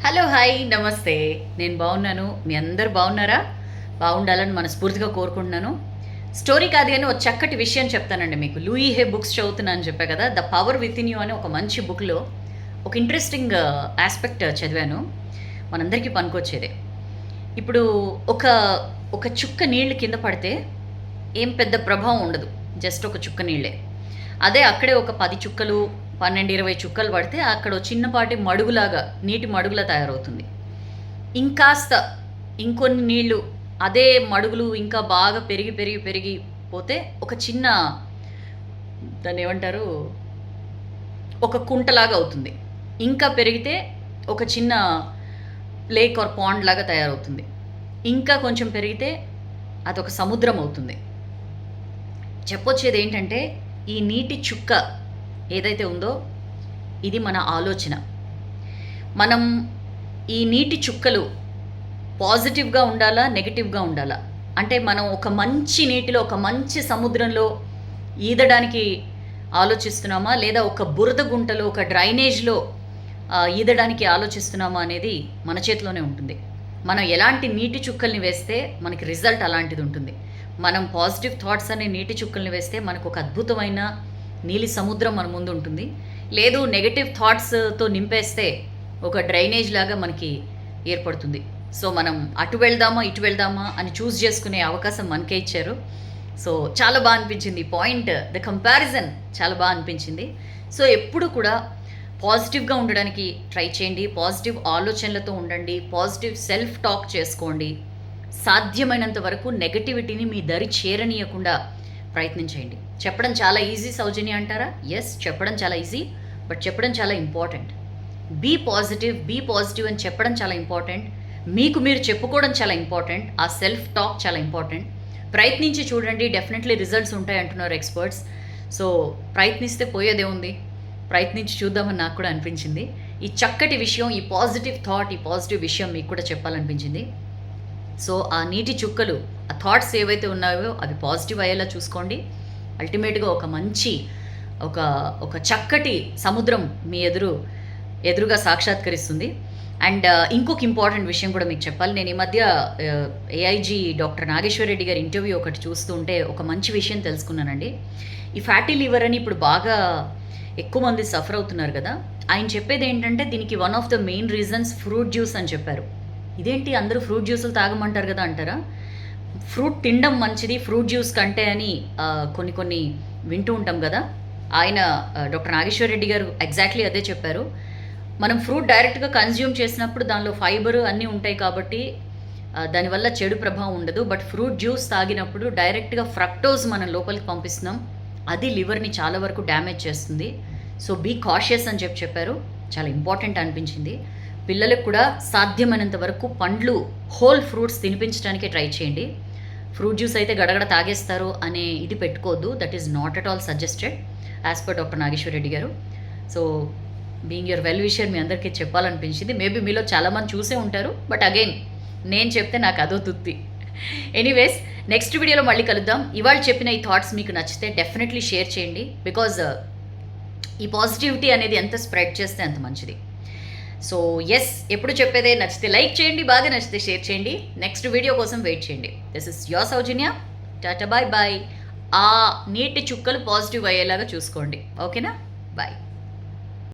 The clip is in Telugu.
హలో హాయ్ నమస్తే. నేను బాగున్నాను. మీ అందరు బాగున్నారా? బాగుండాలని మనస్ఫూర్తిగా కోరుకుంటున్నాను. స్టోరీ కాదు కానీ ఒక చక్కటి విషయం చెప్తానండి మీకు. లూయి హే బుక్స్ చదువుతున్నా అని చెప్పా కదా, the power with in you అనే ఒక మంచి బుక్లో ఒక ఇంట్రెస్టింగ్ ఆస్పెక్ట్ చదివాను. మనందరికీ పనికొచ్చేదే. ఇప్పుడు ఒక ఒక చుక్క నీళ్ళు కింద పడితే ఏం పెద్ద ప్రభావం ఉండదు. జస్ట్ ఒక చుక్క నీళ్ళే. అదే అక్కడే ఒక 10 చుక్కలు 12, 20 చుక్కలు పడితే అక్కడ చిన్నపాటి మడుగులాగా నీటి మడుగులా తయారవుతుంది. ఇంకాస్త ఇంకొన్ని నీళ్ళు అదే మడుగులు ఇంకా బాగా పెరిగి పెరిగి పెరిగి పోతే ఒక చిన్న దాన్ని ఏమంటారు, ఒక కుంటలాగా అవుతుంది. ఇంకా పెరిగితే ఒక చిన్న లేక్ ఆర్ పాండ్ లాగా తయారవుతుంది. ఇంకా కొంచెం పెరిగితే అదొక సముద్రం అవుతుంది. చెప్పొచ్చేది ఏంటంటే, ఈ నీటి చుక్క ఏదైతే ఉందో ఇది మన ఆలోచన. మనం ఈ నీటి చుక్కలు పాజిటివ్గా ఉండాలా, నెగిటివ్గా ఉండాలా? అంటే మనం ఒక మంచి నీటిలో, ఒక మంచి సముద్రంలో ఈదడానికి ఆలోచిస్తున్నామా, లేదా ఒక బురద గుంటలో, ఒక డ్రైనేజ్లో ఈదడానికి ఆలోచిస్తున్నామా అనేది మన చేతిలోనే ఉంటుంది. మనం ఎలాంటి నీటి చుక్కల్ని వేస్తే మనకి రిజల్ట్ అలాంటిది ఉంటుంది. మనం పాజిటివ్ థాట్స్ అనే నీటి చుక్కల్ని వేస్తే మనకు ఒక అద్భుతమైన నీలి సముద్రం మన ముందు ఉంటుంది. లేదు నెగటివ్ థాట్స్తో నింపేస్తే ఒక డ్రైనేజ్ లాగా మనకి ఏర్పడుతుంది. సో మనం అటు వెళ్దామా ఇటు వెళ్దామా అని చూస్ చేసుకునే అవకాశం మనకే ఇచ్చారు. సో చాలా బాగా అనిపించింది పాయింట్, ద కంపారిజన్ చాలా బాగా అనిపించింది. సో ఎప్పుడు కూడా పాజిటివ్గా ఉండడానికి ట్రై చేయండి. పాజిటివ్ ఆలోచనలతో ఉండండి. పాజిటివ్ సెల్ఫ్ టాక్ చేసుకోండి. సాధ్యమైనంత వరకు నెగటివిటీని మీ దరి చేరనీయకుండా ప్రయత్నించండి. చెప్పడం చాలా ఈజీ సౌజన్య అంటారా? ఎస్, చెప్పడం చాలా ఈజీ, బట్ చెప్పడం చాలా ఇంపార్టెంట్. బీ పాజిటివ్ అని చెప్పడం చాలా ఇంపార్టెంట్. మీకు మీరు చెప్పుకోవడం చాలా ఇంపార్టెంట్. ఆ సెల్ఫ్ టాక్ చాలా ఇంపార్టెంట్. ప్రయత్నించి చూడండి, డెఫినెట్లీ రిజల్ట్స్ ఉంటాయి అంటున్నారు ఎక్స్పర్ట్స్. సో ప్రయత్నిస్తే పోయేదే ఉంది. ప్రయత్నించి చూద్దామని నాకు కూడా అనిపించింది. ఈ చక్కటి విషయం, ఈ పాజిటివ్ థాట్, ఈ పాజిటివ్ విషయం మీకు కూడా చెప్పాలనిపించింది. సో ఆ నీటి చుక్కలు, ఆ థాట్స్ ఏవైతే ఉన్నాయో అవి పాజిటివ్ అయ్యేలా చూసుకోండి. అల్టిమేట్గా ఒక మంచి ఒక చక్కటి సముద్రం మీ ఎదురుగా సాక్షాత్కరిస్తుంది. అండ్ ఇంకొక ఇంపార్టెంట్ విషయం కూడా మీకు చెప్పాలి. నేను ఈ మధ్య ఏఐజీ డాక్టర్ నాగేశ్వర రెడ్డి గారి ఇంటర్వ్యూ ఒకటి చూస్తుంటే ఒక మంచి విషయం తెలుసుకున్నానండి. ఈ ఫ్యాటీ లివర్ అని ఇప్పుడు బాగా ఎక్కువ మంది సఫర్ అవుతున్నారు కదా. ఆయన చెప్పేది ఏంటంటే, దీనికి one of the main reasons fruit juice అని చెప్పారు. ఇదేంటి అందరూ ఫ్రూట్ జ్యూసులు తాగమంటారు కదా అంటారా? ఫ్రూట్ తినడం మంచిది ఫ్రూట్ జ్యూస్ కంటే అని కొన్ని వింటూ ఉంటాం కదా. ఆయన డాక్టర్ నాగేశ్వర రెడ్డి గారు ఎగ్జాక్ట్లీ అదే చెప్పారు. మనం ఫ్రూట్ డైరెక్ట్గా కన్జ్యూమ్ చేసినప్పుడు దానిలో ఫైబర్ అన్నీ ఉంటాయి కాబట్టి దానివల్ల చెడు ప్రభావం ఉండదు. బట్ ఫ్రూట్ జ్యూస్ తాగినప్పుడు డైరెక్ట్గా ఫ్రక్టోజ్ మనం లోపలికి పంపిస్తున్నాం. అది లివర్ని చాలా వరకు డ్యామేజ్ చేస్తుంది. సో బీ కాషియస్ అని చెప్పారు. చాలా ఇంపార్టెంట్ అనిపించింది. పిల్లలకు కూడా సాధ్యమైనంత వరకు పండ్లు, హోల్ ఫ్రూట్స్ తినిపించడానికే ట్రై చేయండి. ఫ్రూట్ జ్యూస్ అయితే గడగడ తాగేస్తారు అనే ఇది పెట్టుకోవద్దు. That is not at all suggested as per doctor Nageswara Reddy గారు. So being your well wisher మీ అందరికీ చెప్పాలనిపించింది. మేబీ మీలో చాలామంది చూసే ఉంటారు, బట్ అగైన్ నేను చెప్తే నాకు అదో తృప్తి. ఎనీవేస్, నెక్స్ట్ వీడియోలో మళ్ళీ కలుద్దాం. ఇవాళ చెప్పిన ఈ థాట్స్ మీకు నచ్చితే డెఫినెట్లీ షేర్ చేయండి. బికాజ్ ఈ పాజిటివిటీ అనేది ఎంత స్ప్రెడ్ చేస్తే అంత మంచిది. సో ఎస్, ఎప్పుడు చెప్పేదే, నచ్చితే లైక్ చేయండి, బాగా నచ్చితే షేర్ చేయండి. నెక్స్ట్ వీడియో కోసం వెయిట్ చేయండి. This is your Soujanya. Tata, bye bye. ఆ నీటి చుక్కలు పాజిటివ్ అయ్యేలాగా చూసుకోండి. ఓకేనా? బాయ్.